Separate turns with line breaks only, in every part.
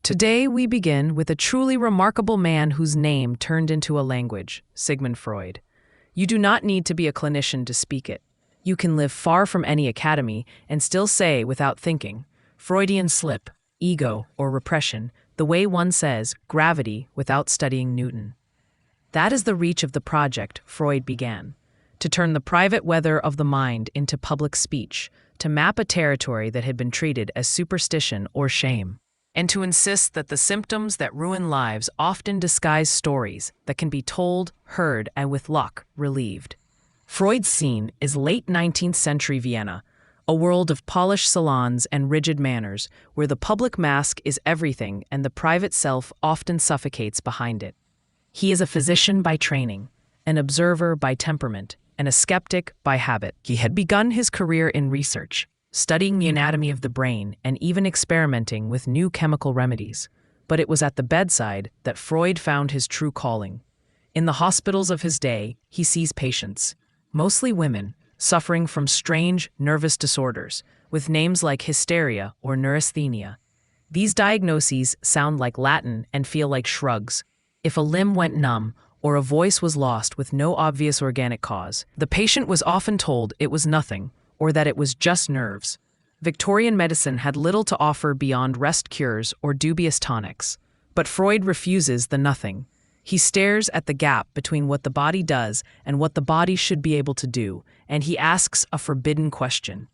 Today we begin with a truly remarkable man whose name turned into a language, Sigmund Freud. You do not need to be a clinician to speak it. You can live far from any academy and still say without thinking, Freudian slip, ego, or repression, the way one says gravity without studying Newton. That is the reach of the project Freud began, to turn the private weather of the mind into public speech, to map a territory that had been treated as superstition or shame, and to insist that the symptoms that ruin lives often disguise stories that can be told, heard, and with luck, relieved. Freud's scene is late 19th century Vienna, a world of polished salons and rigid manners, where the public mask is everything and the private self often suffocates behind it. He is a physician by training, an observer by temperament, and a skeptic by habit. He had begun his career in research, studying the anatomy of the brain and even experimenting with new chemical remedies. But it was at the bedside that Freud found his true calling. In the hospitals of his day, he sees patients, mostly women, suffering from strange nervous disorders, with names like hysteria or neurasthenia. These diagnoses sound like Latin and feel like shrugs. If a limb went numb or a voice was lost with no obvious organic cause, the patient was often told it was nothing, or that it was just nerves. Victorian medicine had little to offer beyond rest cures or dubious tonics. But Freud refuses the nothing. He stares at the gap between what the body does and what the body should be able to do, and he asks a forbidden question.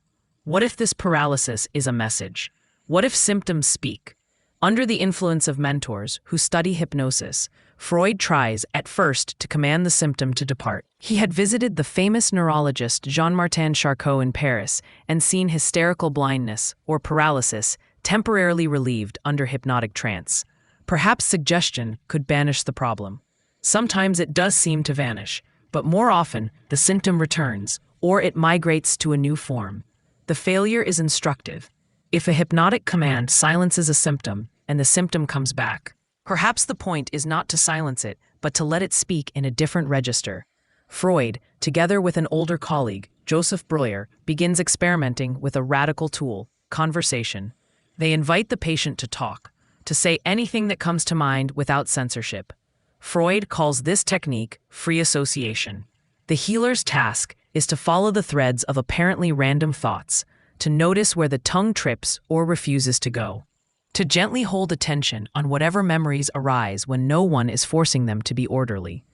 What if this paralysis is a message? What if symptoms speak? Under the influence of mentors who study hypnosis, Freud tries, at first, to command the symptom to depart. He had visited the famous neurologist Jean-Martin Charcot in Paris and seen hysterical blindness, or paralysis, temporarily relieved under hypnotic trance. Perhaps suggestion could banish the problem. Sometimes it does seem to vanish, but more often the symptom returns, or it migrates to a new form. The failure is instructive. If a hypnotic command silences a symptom and the symptom comes back, perhaps the point is not to silence it, but to let it speak in a different register. Freud, together with an older colleague, Joseph Breuer, begins experimenting with a radical tool, conversation. They invite the patient to talk, to say anything that comes to mind without censorship. Freud calls this technique free association. The healer's task is to follow the threads of apparently random thoughts, to notice where the tongue trips or refuses to go, to gently hold attention on whatever memories arise when no one is forcing them to be orderly.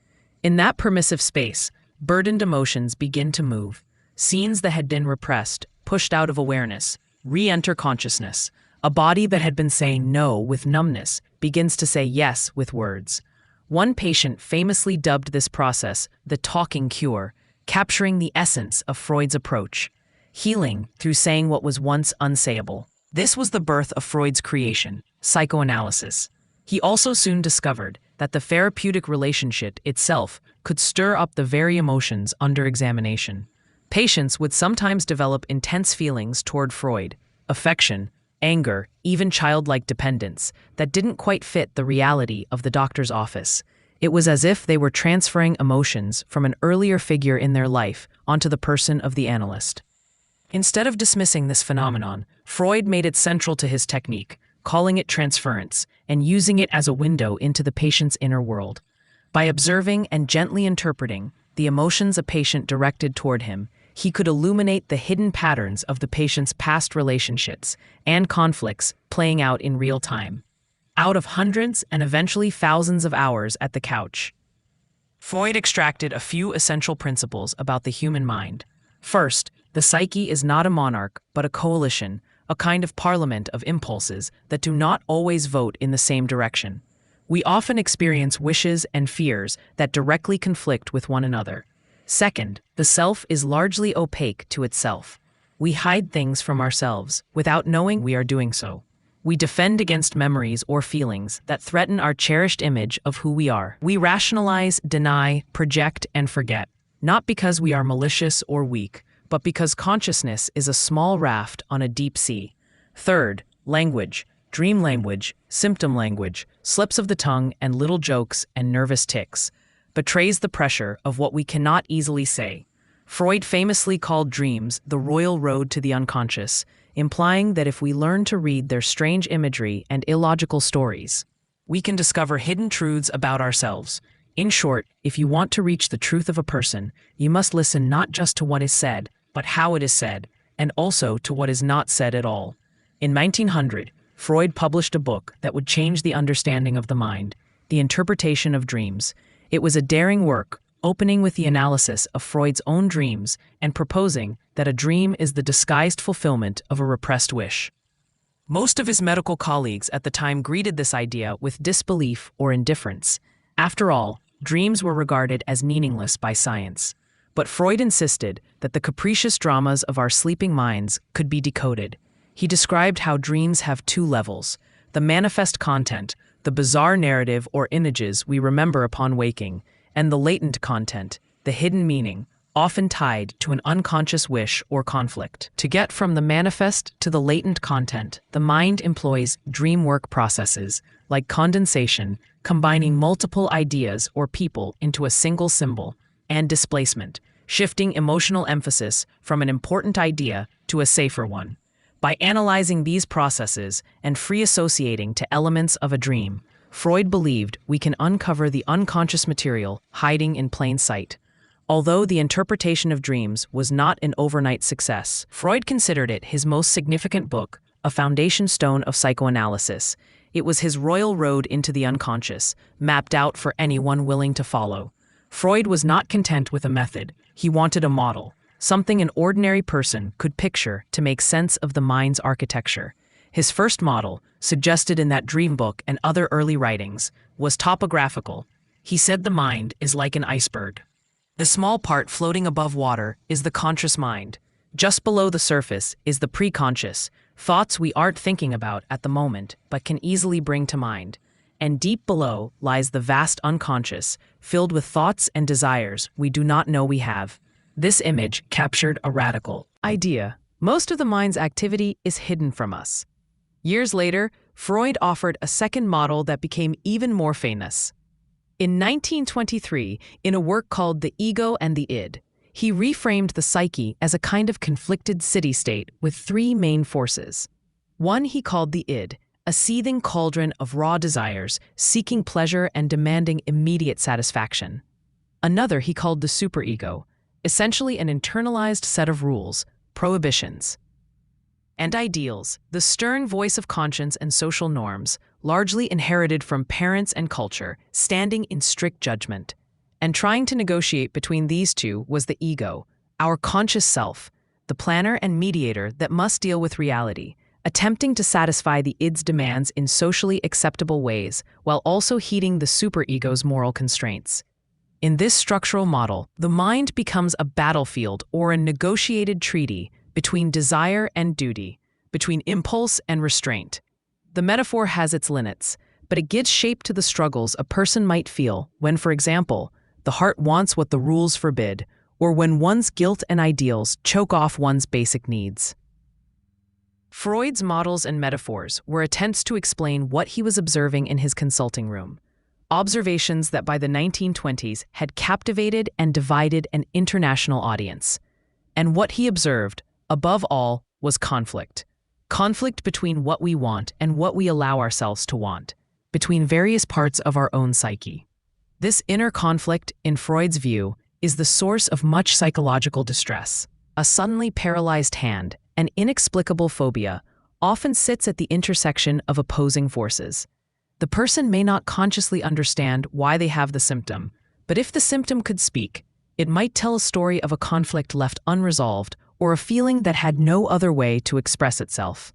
In that permissive space, burdened emotions begin to move. Scenes that had been repressed, pushed out of awareness, re-enter consciousness. A body that had been saying no with numbness begins to say yes with words. One patient famously dubbed this process the talking cure, capturing the essence of Freud's approach. Healing through saying what was once unsayable. This was the birth of Freud's creation, psychoanalysis. He also soon discovered that the therapeutic relationship itself could stir up the very emotions under examination. Patients would sometimes develop intense feelings toward Freud, affection, anger, even childlike dependence, that didn't quite fit the reality of the doctor's office. It was as if they were transferring emotions from an earlier figure in their life onto the person of the analyst. Instead of dismissing this phenomenon, Freud made it central to his technique, calling it transference, and using it as a window into the patient's inner world. By observing and gently interpreting the emotions a patient directed toward him, he could illuminate the hidden patterns of the patient's past relationships and conflicts playing out in real time. Out of hundreds and eventually thousands of hours at the couch, Freud extracted a few essential principles about the human mind. First, the psyche is not a monarch, but a coalition, a kind of parliament of impulses that do not always vote in the same direction. We often experience wishes and fears that directly conflict with one another. Second, the self is largely opaque to itself. We hide things from ourselves without knowing we are doing so. We defend against memories or feelings that threaten our cherished image of who we are. We rationalize, deny, project, and forget, not because we are malicious or weak, but because consciousness is a small raft on a deep sea. Third, language, dream language, symptom language, slips of the tongue and little jokes and nervous tics, betrays the pressure of what we cannot easily say. Freud famously called dreams the royal road to the unconscious, implying that if we learn to read their strange imagery and illogical stories, we can discover hidden truths about ourselves. In short, if you want to reach the truth of a person, you must listen not just to what is said, but how it is said, and also to what is not said at all. In 1900, Freud published a book that would change the understanding of the mind, The Interpretation of Dreams. It was a daring work, opening with the analysis of Freud's own dreams and proposing that a dream is the disguised fulfillment of a repressed wish. Most of his medical colleagues at the time greeted this idea with disbelief or indifference. After all, dreams were regarded as meaningless by science. But Freud insisted that the capricious dramas of our sleeping minds could be decoded. He described how dreams have two levels: the manifest content, the bizarre narrative or images we remember upon waking, and the latent content, the hidden meaning, often tied to an unconscious wish or conflict. To get from the manifest to the latent content, the mind employs dream work processes like condensation, combining multiple ideas or people into a single symbol, and displacement, shifting emotional emphasis from an important idea to a safer one. By analyzing these processes and free associating to elements of a dream, Freud believed we can uncover the unconscious material hiding in plain sight. Although The Interpretation of Dreams was not an overnight success, Freud considered it his most significant book, a foundation stone of psychoanalysis. It was his royal road into the unconscious, mapped out for anyone willing to follow. Freud was not content with a method. He wanted a model, something an ordinary person could picture to make sense of the mind's architecture. His first model, suggested in that dream book and other early writings, was topographical. He said the mind is like an iceberg. The small part floating above water is the conscious mind. Just below the surface is the preconscious, thoughts we aren't thinking about at the moment but can easily bring to mind. And deep below lies the vast unconscious, filled with thoughts and desires we do not know we have. This image captured a radical idea. Most of the mind's activity is hidden from us. Years later, Freud offered a second model that became even more famous. In 1923, in a work called The Ego and the Id, he reframed the psyche as a kind of conflicted city-state with three main forces. One he called the id, a seething cauldron of raw desires, seeking pleasure and demanding immediate satisfaction. Another he called the superego, essentially an internalized set of rules, prohibitions, and ideals, the stern voice of conscience and social norms, largely inherited from parents and culture, standing in strict judgment. And trying to negotiate between these two was the ego, our conscious self, the planner and mediator that must deal with reality, attempting to satisfy the id's demands in socially acceptable ways while also heeding the superego's moral constraints. In this structural model, the mind becomes a battlefield or a negotiated treaty between desire and duty, between impulse and restraint. The metaphor has its limits, but it gives shape to the struggles a person might feel when, for example, the heart wants what the rules forbid, or when one's guilt and ideals choke off one's basic needs. Freud's models and metaphors were attempts to explain what he was observing in his consulting room, observations that by the 1920s had captivated and divided an international audience. And what he observed, above all, was conflict. Conflict between what we want and what we allow ourselves to want, between various parts of our own psyche. This inner conflict, in Freud's view, is the source of much psychological distress. A suddenly paralyzed hand, an inexplicable phobia, often sits at the intersection of opposing forces. The person may not consciously understand why they have the symptom, but if the symptom could speak, it might tell a story of a conflict left unresolved or a feeling that had no other way to express itself.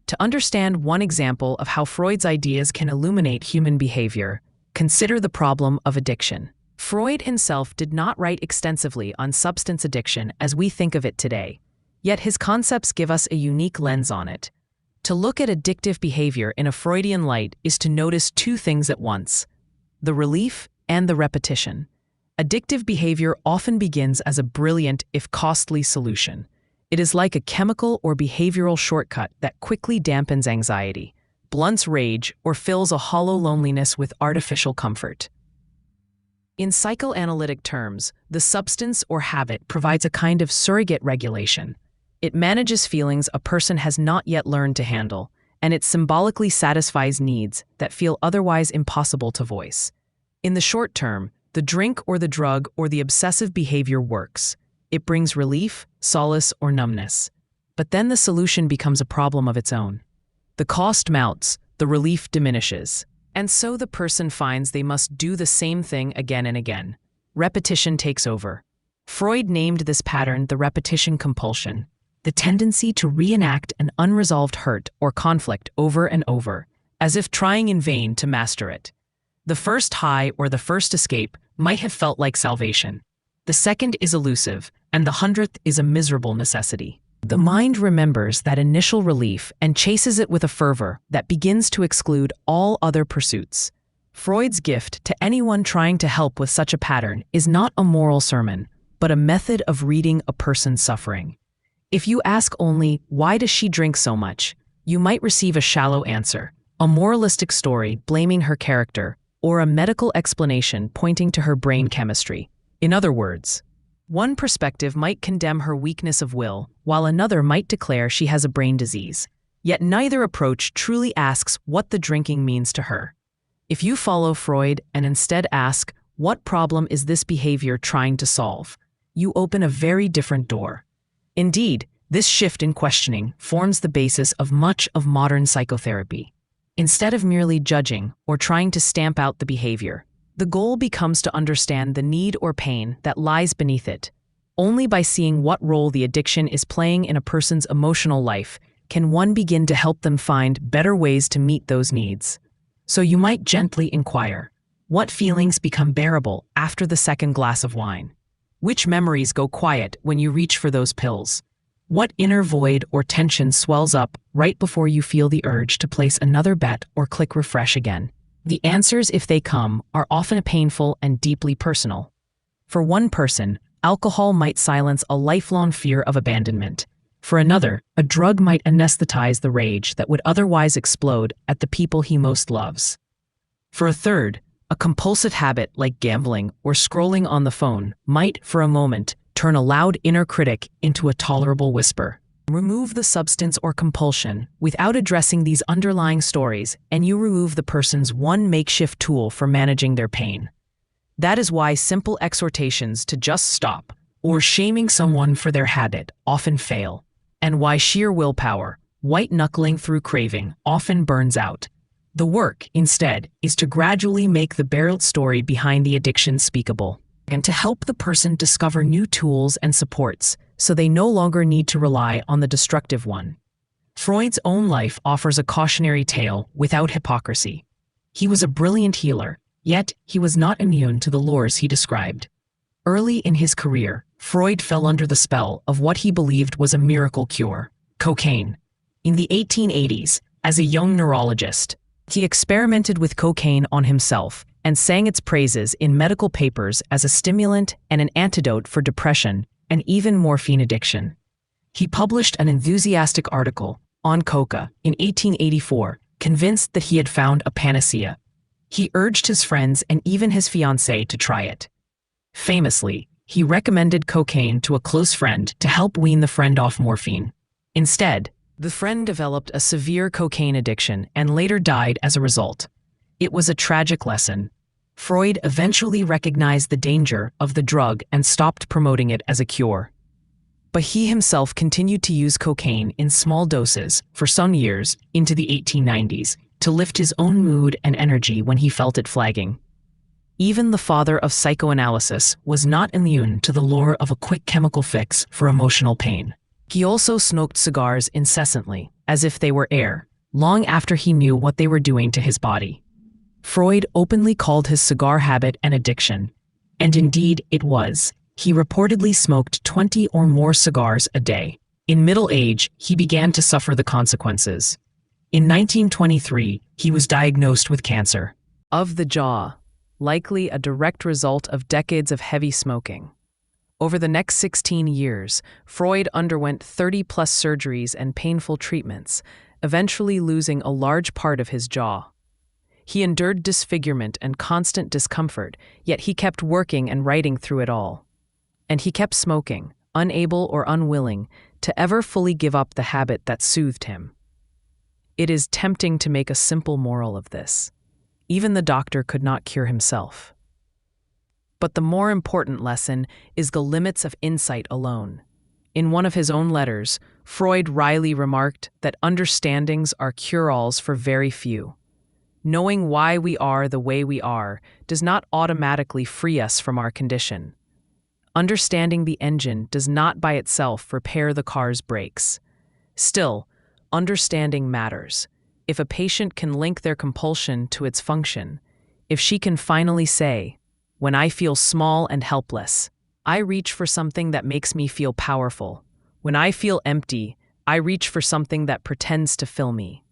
To understand one example of how Freud's ideas can illuminate human behavior, consider the problem of addiction. Freud himself did not write extensively on substance addiction as we think of it today, yet his concepts give us a unique lens on it. To look at addictive behavior in a Freudian light is to notice two things at once: the relief and the repetition. Addictive behavior often begins as a brilliant, if costly, solution. It is like a chemical or behavioral shortcut that quickly dampens anxiety, blunts rage, or fills a hollow loneliness with artificial comfort. In psychoanalytic terms, the substance or habit provides a kind of surrogate regulation. It manages feelings a person has not yet learned to handle, and it symbolically satisfies needs that feel otherwise impossible to voice. In the short term, the drink or the drug or the obsessive behavior works. It brings relief, solace, or numbness. But then the solution becomes a problem of its own. The cost mounts, the relief diminishes. And so the person finds they must do the same thing again and again. Repetition takes over. Freud named this pattern the repetition compulsion, the tendency to reenact an unresolved hurt or conflict over and over, as if trying in vain to master it. The first high or the first escape might have felt like salvation. The second is elusive, and the 100th is a miserable necessity. The mind remembers that initial relief and chases it with a fervor that begins to exclude all other pursuits. Freud's gift to anyone trying to help with such a pattern is not a moral sermon, but a method of reading a person's suffering. If you ask only, "Why does she drink so much?" you might receive a shallow answer, a moralistic story blaming her character, or a medical explanation pointing to her brain chemistry. In other words, one perspective might condemn her weakness of will, while another might declare she has a brain disease. Yet neither approach truly asks what the drinking means to her. If you follow Freud and instead ask, "What problem is this behavior trying to solve?" you open a very different door. Indeed, this shift in questioning forms the basis of much of modern psychotherapy. Instead of merely judging or trying to stamp out the behavior, the goal becomes to understand the need or pain that lies beneath it. Only by seeing what role the addiction is playing in a person's emotional life can one begin to help them find better ways to meet those needs. So you might gently inquire, what feelings become bearable after the second glass of wine? Which memories go quiet when you reach for those pills? What inner void or tension swells up right before you feel the urge to place another bet or click refresh again? The answers, if they come, are often painful and deeply personal. For one person, alcohol might silence a lifelong fear of abandonment. For another, a drug might anesthetize the rage that would otherwise explode at the people he most loves. For a third, a compulsive habit like gambling or scrolling on the phone might, for a moment, turn a loud inner critic into a tolerable whisper. Remove the substance or compulsion without addressing these underlying stories, and you remove the person's one makeshift tool for managing their pain. That is why simple exhortations to just stop, or shaming someone for their habit, often fail, and why sheer willpower, white-knuckling through craving, often burns out. The work, instead, is to gradually make the buried story behind the addiction speakable, and to help the person discover new tools and supports, so they no longer need to rely on the destructive one. Freud's own life offers a cautionary tale without hypocrisy. He was a brilliant healer, yet he was not immune to the lures he described. Early in his career, Freud fell under the spell of what he believed was a miracle cure: cocaine. In the 1880s, as a young neurologist, he experimented with cocaine on himself and sang its praises in medical papers as a stimulant and an antidote for depression and even morphine addiction. He published an enthusiastic article on coca in 1884, convinced that he had found a panacea. He urged his friends and even his fiancée to try it. Famously, he recommended cocaine to a close friend to help wean the friend off morphine. Instead, the friend developed a severe cocaine addiction and later died as a result. It was a tragic lesson. Freud eventually recognized the danger of the drug and stopped promoting it as a cure. But he himself continued to use cocaine in small doses for some years into the 1890s to lift his own mood and energy when he felt it flagging. Even the father of psychoanalysis was not immune to the lure of a quick chemical fix for emotional pain. He also smoked cigars incessantly, as if they were air, long after he knew what they were doing to his body. Freud openly called his cigar habit an addiction, and indeed it was. He reportedly smoked 20 or more cigars a day. In middle age, he began to suffer the consequences. In 1923, he was diagnosed with cancer of the jaw, likely a direct result of decades of heavy smoking. Over the next 16 years, Freud underwent 30-plus surgeries and painful treatments, eventually losing a large part of his jaw. He endured disfigurement and constant discomfort, yet he kept working and writing through it all. And he kept smoking, unable or unwilling, to ever fully give up the habit that soothed him. It is tempting to make a simple moral of this. Even the doctor could not cure himself. But the more important lesson is the limits of insight alone. In one of his own letters, Freud wryly remarked that understandings are cure-alls for very few. Knowing why we are the way we are does not automatically free us from our condition. Understanding the engine does not by itself repair the car's brakes. Still, understanding matters. If a patient can link their compulsion to its function, if she can finally say, "When I feel small and helpless, I reach for something that makes me feel powerful. When I feel empty, I reach for something that pretends to fill me,"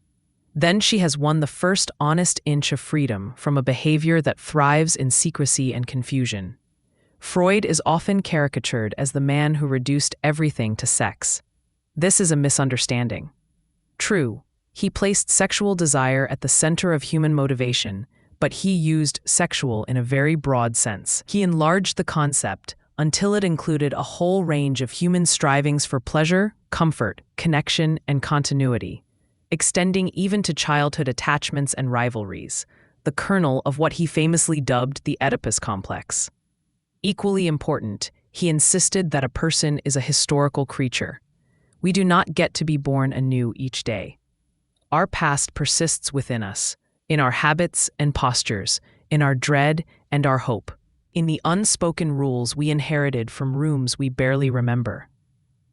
then she has won the first honest inch of freedom from a behavior that thrives in secrecy and confusion. Freud is often caricatured as the man who reduced everything to sex. This is a misunderstanding. True, he placed sexual desire at the center of human motivation, but he used sexual in a very broad sense. He enlarged the concept until it included a whole range of human strivings for pleasure, comfort, connection, and continuity, extending even to childhood attachments and rivalries, the kernel of what he famously dubbed the Oedipus complex. Equally important, he insisted that a person is a historical creature. We do not get to be born anew each day. Our past persists within us, in our habits and postures, in our dread and our hope, in the unspoken rules we inherited from rooms we barely remember.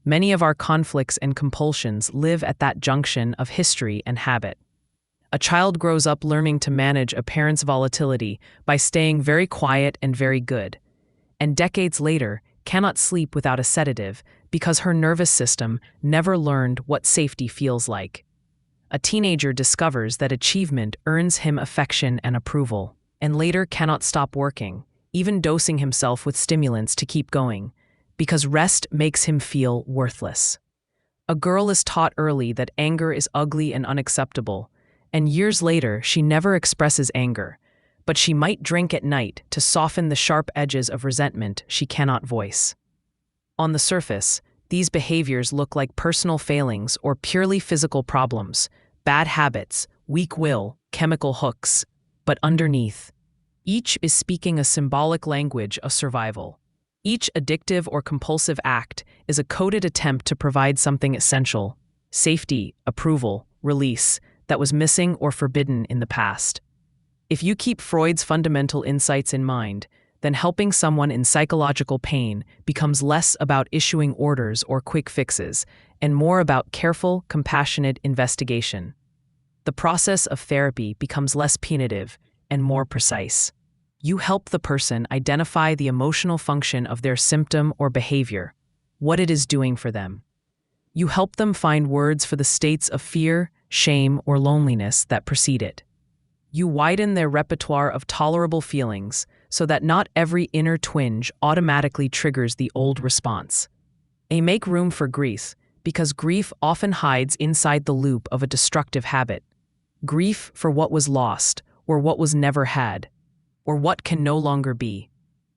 Many of our conflicts and compulsions live at that junction of history and habit. A child grows up learning to manage a parent's volatility by staying very quiet and very good, and decades later cannot sleep without a sedative because her nervous system never learned what safety feels like. A teenager discovers that achievement earns him affection and approval, and later cannot stop working, even dosing himself with stimulants to keep going, because rest makes him feel worthless. A girl is taught early that anger is ugly and unacceptable, and years later she never expresses anger, but she might drink at night to soften the sharp edges of resentment she cannot voice. On the surface, these behaviors look like personal failings or purely physical problems, bad habits, weak will, chemical hooks, but underneath, each is speaking a symbolic language of survival. Each addictive or compulsive act is a coded attempt to provide something essential, safety, approval, release, that was missing or forbidden in the past. If you keep Freud's fundamental insights in mind, then helping someone in psychological pain becomes less about issuing orders or quick fixes, and more about careful, compassionate investigation. The process of therapy becomes less punitive and more precise. You help the person identify the emotional function of their symptom or behavior, what it is doing for them. You help them find words for the states of fear, shame, or loneliness that precede it. You widen their repertoire of tolerable feelings so that not every inner twinge automatically triggers the old response. Make room for grief, because grief often hides inside the loop of a destructive habit. Grief for what was lost, or what was never had, or what can no longer be.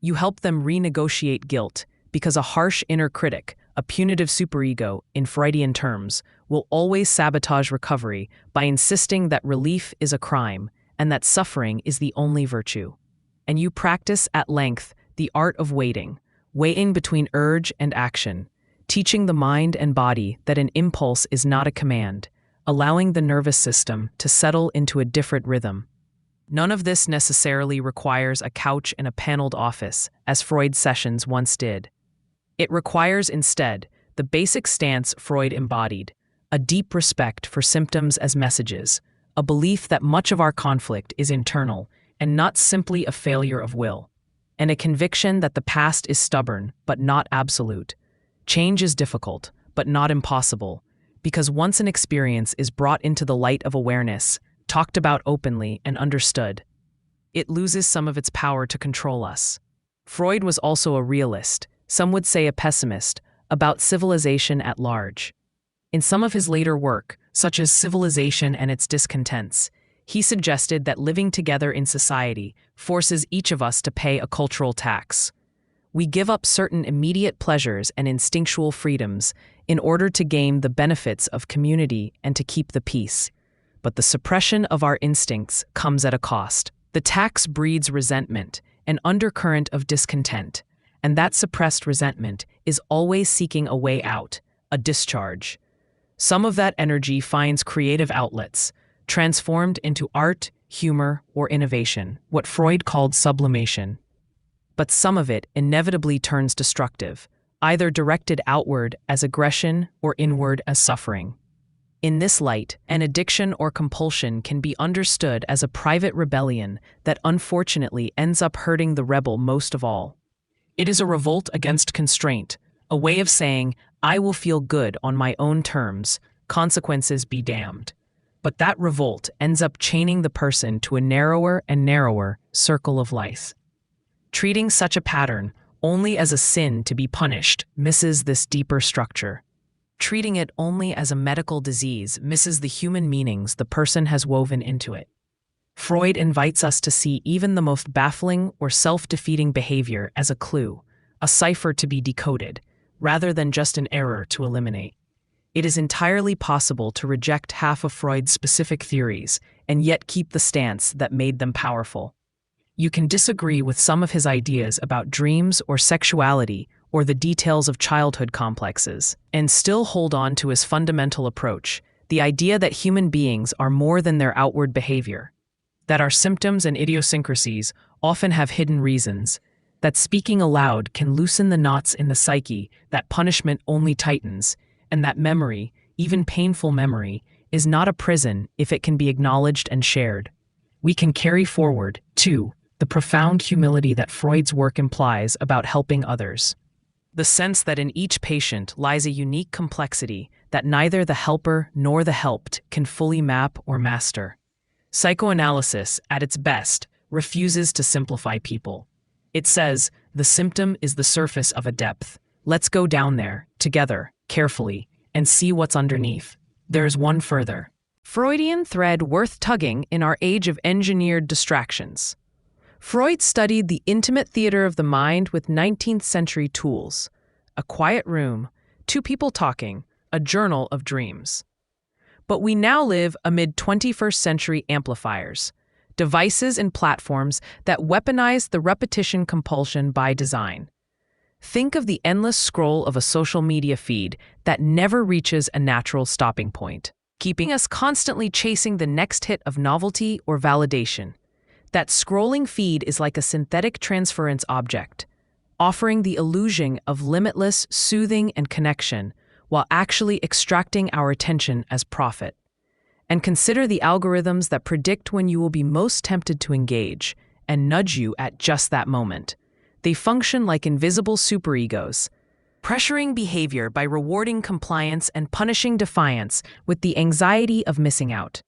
You help them renegotiate guilt, because a harsh inner critic, a punitive superego, in Freudian terms, will always sabotage recovery by insisting that relief is a crime and that suffering is the only virtue. And you practice at length the art of waiting between urge and action, teaching the mind and body that an impulse is not a command, allowing the nervous system to settle into a different rhythm. None of this necessarily requires a couch and a paneled office, as Freud's sessions once did. It requires instead the basic stance Freud embodied, a deep respect for symptoms as messages, a belief that much of our conflict is internal and not simply a failure of will, and a conviction that the past is stubborn but not absolute. Change is difficult, but not impossible, because once an experience is brought into the light of awareness, talked about openly and understood, it loses some of its power to control us. Freud was also a realist, some would say a pessimist, about civilization at large. In some of his later work, such as Civilization and Its Discontents, he suggested that living together in society forces each of us to pay a cultural tax. We give up certain immediate pleasures and instinctual freedoms in order to gain the benefits of community and to keep the peace. But the suppression of our instincts comes at a cost. The tax breeds resentment, an undercurrent of discontent, and that suppressed resentment is always seeking a way out, a discharge. Some of that energy finds creative outlets, transformed into art, humor, or innovation, what Freud called sublimation. But some of it inevitably turns destructive, either directed outward as aggression or inward as suffering. In this light, an addiction or compulsion can be understood as a private rebellion that unfortunately ends up hurting the rebel most of all. It is a revolt against constraint, a way of saying, I will feel good on my own terms, consequences be damned. But that revolt ends up chaining the person to a narrower and narrower circle of life. Treating such a pattern only as a sin to be punished misses this deeper structure. Treating it only as a medical disease misses the human meanings the person has woven into it. Freud invites us to see even the most baffling or self-defeating behavior as a clue, a cipher to be decoded, rather than just an error to eliminate. It is entirely possible to reject half of Freud's specific theories and yet keep the stance that made them powerful. You can disagree with some of his ideas about dreams or sexuality or the details of childhood complexes, and still hold on to his fundamental approach, the idea that human beings are more than their outward behavior, that our symptoms and idiosyncrasies often have hidden reasons, that speaking aloud can loosen the knots in the psyche that punishment only tightens, and that memory, even painful memory, is not a prison if it can be acknowledged and shared. We can carry forward, too, the profound humility that Freud's work implies about helping others. The sense that in each patient lies a unique complexity that neither the helper nor the helped can fully map or master. Psychoanalysis, at its best, refuses to simplify people. It says, the symptom is the surface of a depth. Let's go down there, together, carefully, and see what's underneath. There's one further Freudian thread worth tugging in our age of engineered distractions. Freud studied the intimate theater of the mind with 19th century tools: a quiet room, two people talking, a journal of dreams. But we now live amid 21st century amplifiers, devices and platforms that weaponize the repetition compulsion by design. Think of the endless scroll of a social media feed that never reaches a natural stopping point, keeping us constantly chasing the next hit of novelty or validation. That scrolling feed is like a synthetic transference object, offering the illusion of limitless soothing and connection while actually extracting our attention as profit. And consider the algorithms that predict when you will be most tempted to engage and nudge you at just that moment. They function like invisible superegos, pressuring behavior by rewarding compliance and punishing defiance with the anxiety of missing out.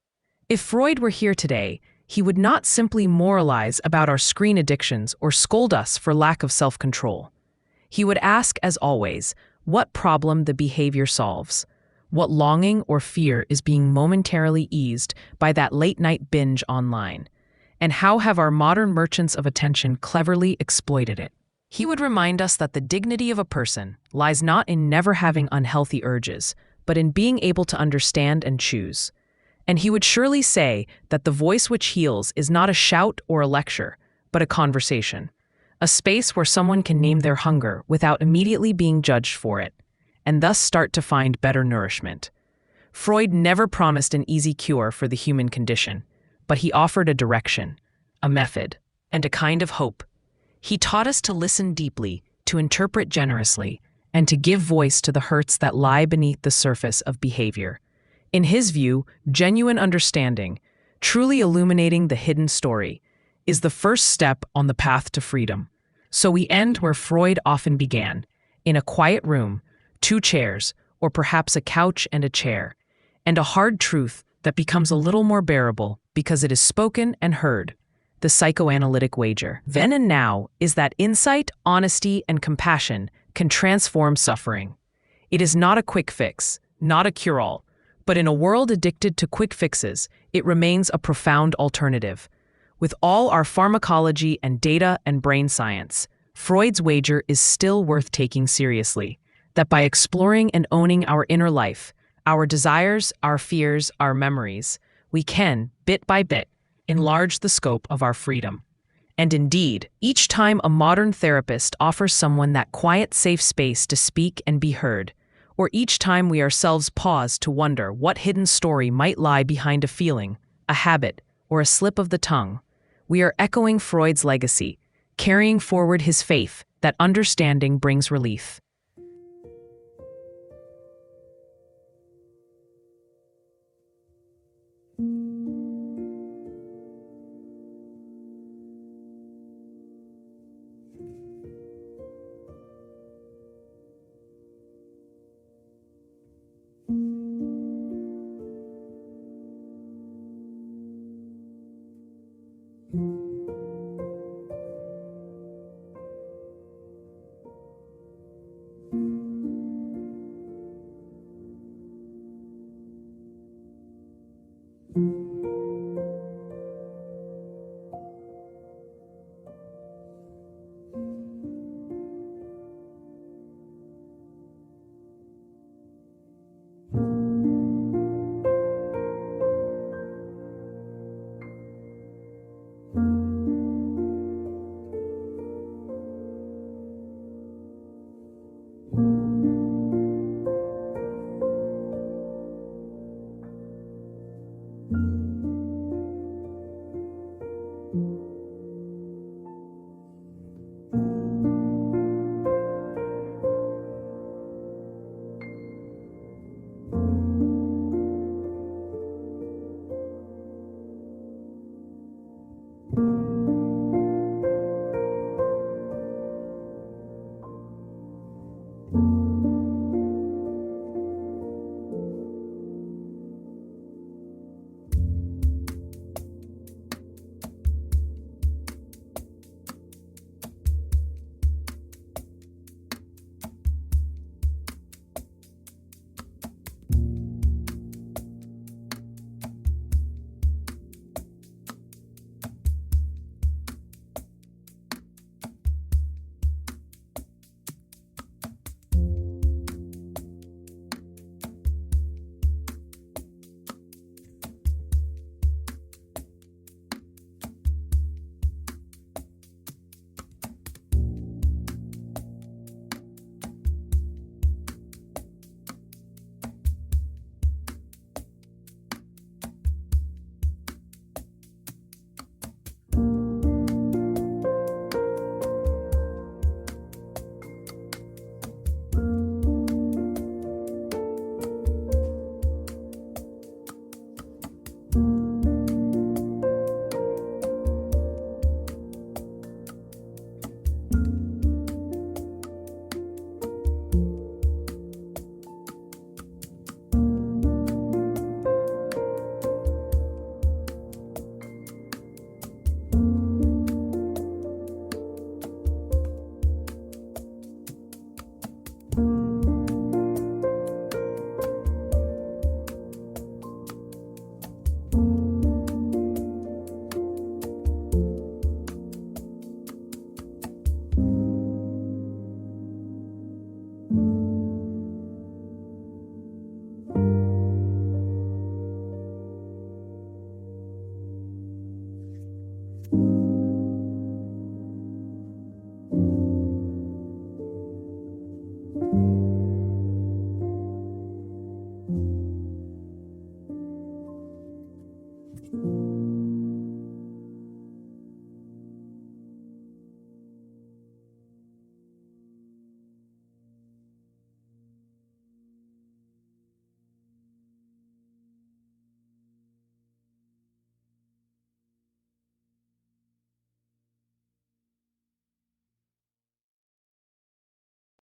If Freud were here today, he would not simply moralize about our screen addictions or scold us for lack of self-control. He would ask, as always, what problem the behavior solves, what longing or fear is being momentarily eased by that late-night binge online, and how have our modern merchants of attention cleverly exploited it. He would remind us that the dignity of a person lies not in never having unhealthy urges, but in being able to understand and choose. And he would surely say that the voice which heals is not a shout or a lecture, but a conversation, a space where someone can name their hunger without immediately being judged for it, and thus start to find better nourishment. Freud never promised an easy cure for the human condition, but he offered a direction, a method, and a kind of hope. He taught us to listen deeply, to interpret generously, and to give voice to the hurts that lie beneath the surface of behavior. In his view, genuine understanding, truly illuminating the hidden story, is the first step on the path to freedom. So we end where Freud often began, in a quiet room, two chairs, or perhaps a couch and a chair, and a hard truth that becomes a little more bearable because it is spoken and heard, the psychoanalytic wager. Then and now is that insight, honesty, and compassion can transform suffering. It is not a quick fix, not a cure-all, but in a world addicted to quick fixes, it remains a profound alternative. With all our pharmacology and data and brain science, Freud's wager is still worth taking seriously. that by exploring and owning our inner life, our desires, our fears, our memories, we can, bit by bit, enlarge the scope of our freedom. And indeed, each time a modern therapist offers someone that quiet, safe space to speak and be heard, or each time we ourselves pause to wonder what hidden story might lie behind a feeling, a habit, or a slip of the tongue, we are echoing Freud's legacy, carrying forward his faith that understanding brings relief.